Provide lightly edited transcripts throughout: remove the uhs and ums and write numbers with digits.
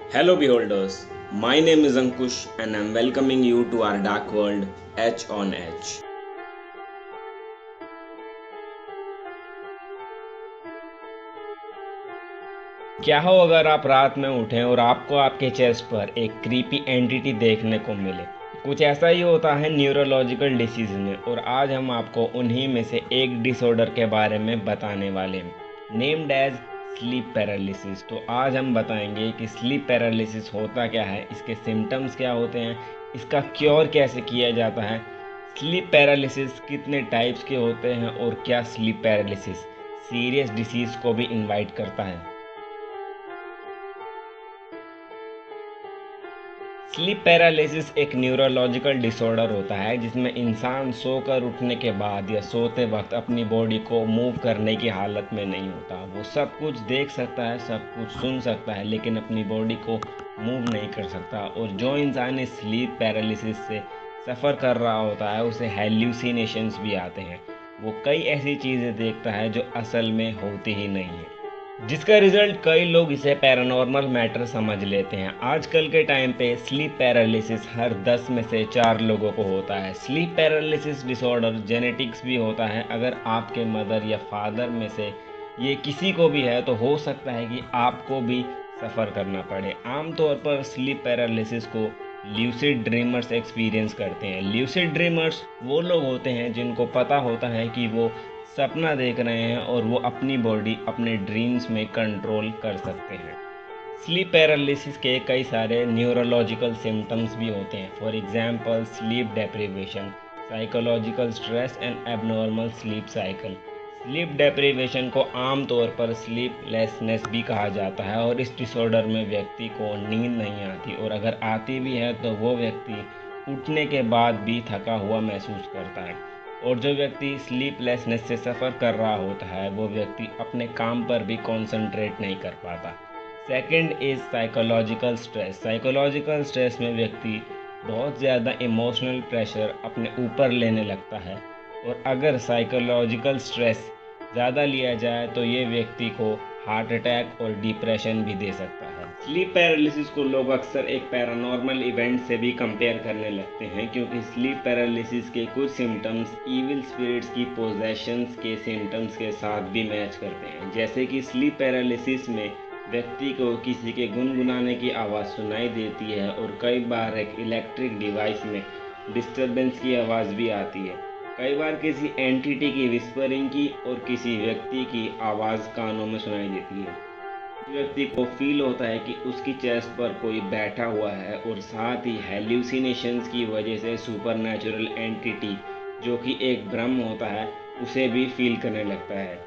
Hello, beholders. My name is Ankush, and I'm welcoming you to our dark world, H on H. क्या हो अगर आप रात में उठें और आपको आपके चेस्ट पर एक क्रीपी एंटिटी देखने को मिले। कुछ ऐसा ही होता है न्यूरोलॉजिकल डिसीज में, और आज हम आपको उन्हीं में से एक डिसऑर्डर के बारे में बताने वाले हैं, नेम्ड एज स्लीप पैरालिसिस। तो आज हम बताएंगे कि स्लीप पैरालिसिस होता क्या है, इसके सिम्टम्स क्या होते हैं, इसका क्योर कैसे किया जाता है, स्लीप पैरालिसिस कितने टाइप्स के होते हैं, और क्या स्लीप पैरालिसिस सीरियस डिसीज को भी इनवाइट करता है। स्लीप पैरालिसिस एक न्यूरोलॉजिकल डिसऑर्डर होता है जिसमें इंसान सोकर उठने के बाद या सोते वक्त अपनी बॉडी को मूव करने की हालत में नहीं होता। वो सब कुछ देख सकता है, सब कुछ सुन सकता है, लेकिन अपनी बॉडी को मूव नहीं कर सकता। और जो इंसान इस स्लीप पैरालिसिस से सफ़र कर रहा होता है उसे हेल्यूसिनेशंस भी आते हैं। वो कई ऐसी चीज़ें देखता है जो असल में होती ही नहीं है, जिसका रिजल्ट कई लोग इसे पैरानॉर्मल मैटर समझ लेते हैं। आजकल के टाइम पे स्लीप पैरालिसिस हर 10 में से 4 लोगों को होता है। स्लीप पैरालिसिस डिसऑर्डर जेनेटिक्स भी होता है। अगर आपके मदर या फादर में से ये किसी को भी है तो हो सकता है कि आपको भी सफ़र करना पड़े। आमतौर पर स्लीप पैरालिसिस को ल्यूसिड ड्रीमर्स एक्सपीरियंस करते हैं। ल्यूसिड ड्रीमर्स वो लोग होते हैं जिनको पता होता है कि वो सपना देख रहे हैं और वो अपनी बॉडी अपने ड्रीम्स में कंट्रोल कर सकते हैं। स्लीप पैरालिसिस के कई सारे न्यूरोलॉजिकल सिम्टम्स भी होते हैं। For example sleep deprivation, psychological stress and abnormal sleep cycle. Sleep deprivation को आमतौर पर स्लीपलेसनेस भी कहा जाता है, और इस डिसऑर्डर में व्यक्ति को नींद नहीं आती, और अगर आती भी है तो वो व्यक्ति उठने के बाद भी थका हुआ महसूस करता है। और जो व्यक्ति स्लीपलेसनेस से सफ़र कर रहा होता है वो व्यक्ति अपने काम पर भी कॉन्सेंट्रेट नहीं कर पाता। Second is psychological stress. Psychological stress में व्यक्ति बहुत ज़्यादा इमोशनल प्रेशर अपने ऊपर लेने लगता है, और अगर साइकोलॉजिकल स्ट्रेस ज़्यादा लिया जाए तो ये व्यक्ति को हार्ट अटैक और डिप्रेशन भी दे सकता है। स्लीप पैरालिसिस को लोग अक्सर एक पैरानॉर्मल इवेंट से भी कंपेयर करने लगते हैं, क्योंकि स्लीप पैरालिसिस के कुछ सिम्टम्स ईविल स्पिरिट्स की पोजेशंस के सिम्टम्स के साथ भी मैच करते हैं। जैसे कि स्लीप पैरालिसिस में व्यक्ति को किसी के गुनगुनाने की आवाज़ सुनाई देती है, और कई बार एक इलेक्ट्रिक डिवाइस में डिस्टरबेंस की आवाज़ भी आती है। कई बार किसी एंटिटी की विस्परिंग की और किसी व्यक्ति की आवाज़ कानों में सुनाई देती है। व्यक्ति को फील होता है कि उसकी चेस्ट पर कोई बैठा हुआ है, और साथ ही हेल्यूसिनेशंस की वजह से सुपरनैचुरल एंटिटी जो कि एक भ्रम होता है उसे भी फील करने लगता है।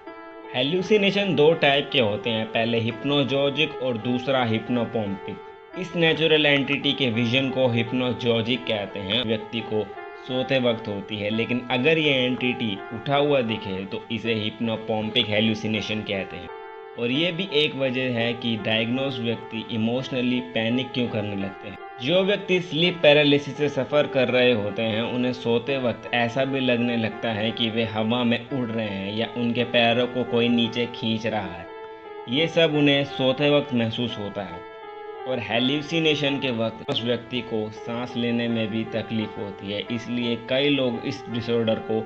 हेल्यूसिनेशन दो टाइप के होते हैं, पहले हिप्नोजॉजिक और दूसरा हिप्नोपोम्पिक। इस नेचुरल एंटिटी के विजन को हिप्नोजॉजिक कहते हैं, व्यक्ति को सोते वक्त होती है, लेकिन अगर ये एंटिटी उठा हुआ दिखे तो इसे हिप्नोपोम्पिक हेल्यूसिनेशन कहते हैं। और ये भी एक वजह है कि डायग्नोज व्यक्ति इमोशनली पैनिक क्यों करने लगते हैं। जो व्यक्ति स्लीप पैरालिसिस से सफ़र कर रहे होते हैं उन्हें सोते वक्त ऐसा भी लगने लगता है कि वे हवा में उड़ रहे हैं या उनके पैरों को कोई नीचे खींच रहा है। ये सब उन्हें सोते वक्त महसूस होता है। और हेल्यूसिनेशन के वक्त उस व्यक्ति को सांस लेने में भी तकलीफ होती है, इसलिए कई लोग इस डिसऑर्डर को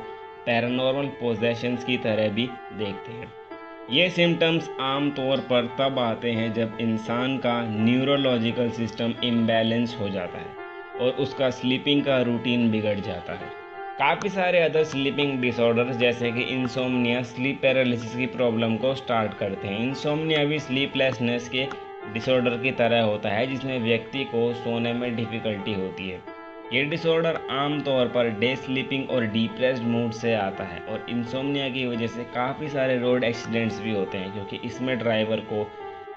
पैरानॉर्मल पोजेशंस की तरह भी देखते हैं। ये सिम्टम्स आम तौर पर तब आते हैं जब इंसान का न्यूरोलॉजिकल सिस्टम इम्बैलेंस हो जाता है और उसका स्लीपिंग का रूटीन बिगड़ जाता है। काफ़ी सारे अदर स्लीपिंग डिसऑर्डर्स जैसे कि इंसोम्निया स्लीप पैरालिसिस की प्रॉब्लम को स्टार्ट करते हैं। इंसोम्निया भी स्लीपलेसनेस के डिसऑर्डर की तरह होता है, जिसमें व्यक्ति को सोने में डिफ़िकल्टी होती है। ये डिसऑर्डर आम तौर पर डे स्लीपिंग और डिप्रेस्ड मूड से आता है, और इंसोम्निया की वजह से काफ़ी सारे रोड एक्सीडेंट्स भी होते हैं, क्योंकि इसमें ड्राइवर को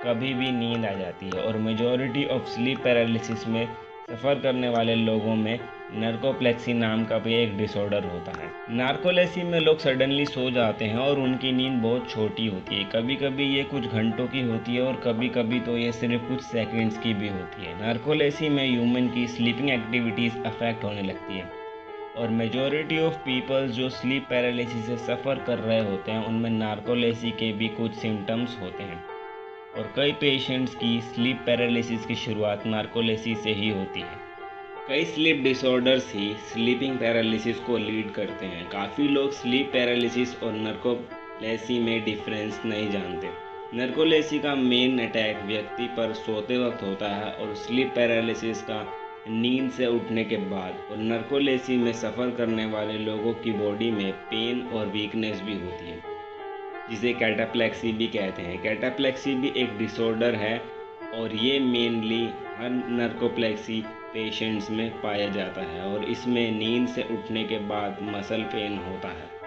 कभी भी नींद आ जाती है। और मेजॉरिटी ऑफ स्लीप पैरालिसिस में सफ़र करने वाले लोगों में नर्कोप्लेक्सी नाम का भी एक डिसऑर्डर होता है। नार्कोलेसी में लोग सडनली सो जाते हैं और उनकी नींद बहुत छोटी होती है। कभी कभी ये कुछ घंटों की होती है और कभी कभी तो ये सिर्फ कुछ सेकंड्स की भी होती है। नार्कोलेसी में ह्यूमन की स्लीपिंग एक्टिविटीज़ अफेक्ट होने लगती है, और मेजॉरिटी ऑफ पीपल्स जो स्लीप पैरालिसिस से सफ़र कर रहे होते हैं उनमें नार्कोलेसी के भी कुछ सिम्टम्स होते हैं। और कई पेशेंट्स की स्लीप पैरालिसिस की शुरुआत नार्कोलेसिस से ही होती है। कई स्लीप डिसऑर्डर्स ही स्लीपिंग पैरालिसिस को लीड करते हैं। काफ़ी लोग स्लीप पैरालिसिस और नर्कोलेसी में डिफरेंस नहीं जानते। नर्कोलेसी का मेन अटैक व्यक्ति पर सोते वक्त होता है और स्लीप पैरालिसिस का नींद से उठने के बाद, और नर्कोलेसी में सफ़र करने वाले लोगों की बॉडी में पेन और वीकनेस भी होती है, जिसे कैटाप्लेक्सी भी कहते हैं। कैटाप्लेक्सी भी एक डिसऑर्डर है और ये मेनली हर नर्कोप्लेक्सी पेशेंट्स में पाया जाता है और इसमें नींद से उठने के बाद मसल पेन होता है।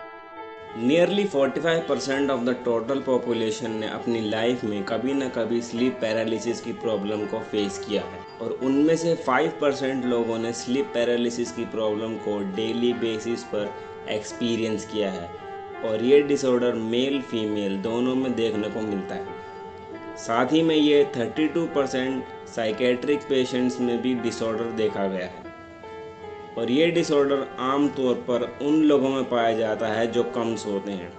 Nearly 45% of the total population ने अपनी लाइफ में कभी न कभी स्लीप पैरालिसिस की प्रॉब्लम को फेस किया है और उनमें से 5% लोगों ने स्लीप पैरालिसिस की प्रॉब्लम को डेली बेसिस पर एक्सपीरियंस किया है और ये डिसऑर्डर मेल फीमेल दोनों में देखने को मिलता है। साथ ही में ये 32% साइकेट्रिक पेशेंट्स में भी डिसऑर्डर देखा गया है और ये डिसऑर्डर आमतौर पर उन लोगों में पाया जाता है जो कम सोते हैं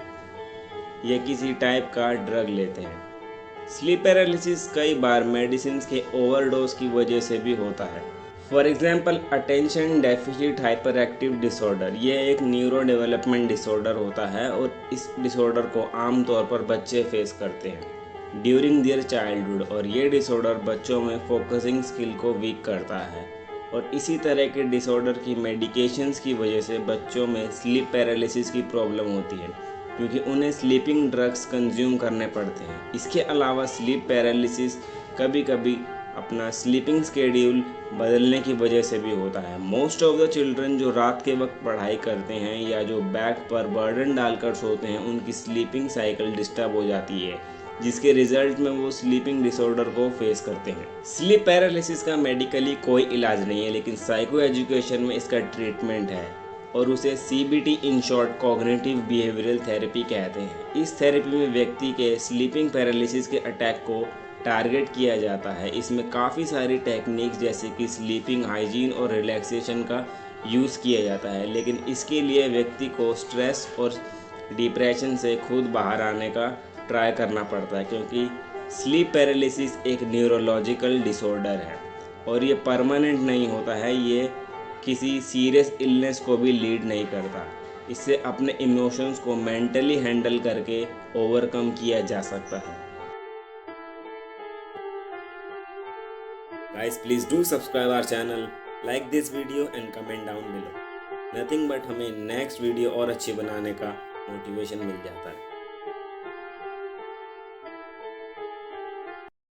या किसी टाइप का ड्रग लेते हैं। स्लीप पैरालिसिस कई बार मेडिसिन के ओवरडोज की वजह से भी होता है। For example attention deficit hyper active disorder, ये एक न्यूरो डेवलपमेंट डिसऑर्डर होता है और इस डिसऑर्डर को आमतौर पर बच्चे फेस करते हैं ड्यूरिंग देयर चाइल्डहुड और ये डिसऑर्डर बच्चों में फोकसिंग स्किल को वीक करता है और इसी तरह के डिसऑर्डर की मेडिकेशंस की वजह से बच्चों में स्लीप पैरालिसिस की प्रॉब्लम होती है क्योंकि उन्हें स्लीपिंग ड्रग्स कंज्यूम करने पड़ते हैं। इसके अलावा स्लीप पैरालिसिस कभी कभी अपना स्लीपिंग स्केड्यूल बदलने की वजह से भी होता है। मोस्ट ऑफ द चिल्ड्रन जो रात के वक्त पढ़ाई करते हैं या जो बैक पर बर्डन डालकर सोते हैं, उनकी स्लीपिंग साइकिल डिस्टर्ब हो जाती है जिसके रिजल्ट में वो स्लीपिंग डिसऑर्डर को फेस करते हैं। स्लीप पैरालिसिस का मेडिकली कोई इलाज नहीं है, लेकिन साइको एजुकेशन में इसका ट्रीटमेंट है और उसे CBT in short cognitive behavioural therapy कहते हैं। इस थेरेपी में व्यक्ति के स्लीपिंग पैरालिसिस के अटैक को टारगेट किया जाता है। इसमें काफ़ी सारी टेक्निक्स जैसे कि स्लीपिंग हाइजीन और रिलैक्सेशन का यूज़ किया जाता है, लेकिन इसके लिए व्यक्ति को स्ट्रेस और डिप्रेशन से खुद बाहर आने का ट्राई करना पड़ता है क्योंकि स्लीप पैरालिसिस एक न्यूरोलॉजिकल डिसऑर्डर है और ये परमानेंट नहीं होता है, ये किसी सीरियस इलनेस को भी लीड नहीं करता। इससे अपने इमोशंस को मेंटली हैंडल करके ओवरकम किया जा सकता है। Guys, please do subscribe our channel, like this video and comment down below. Nothing but हमें नेक्स्ट वीडियो और अच्छी बनाने का मोटिवेशन मिल जाता है।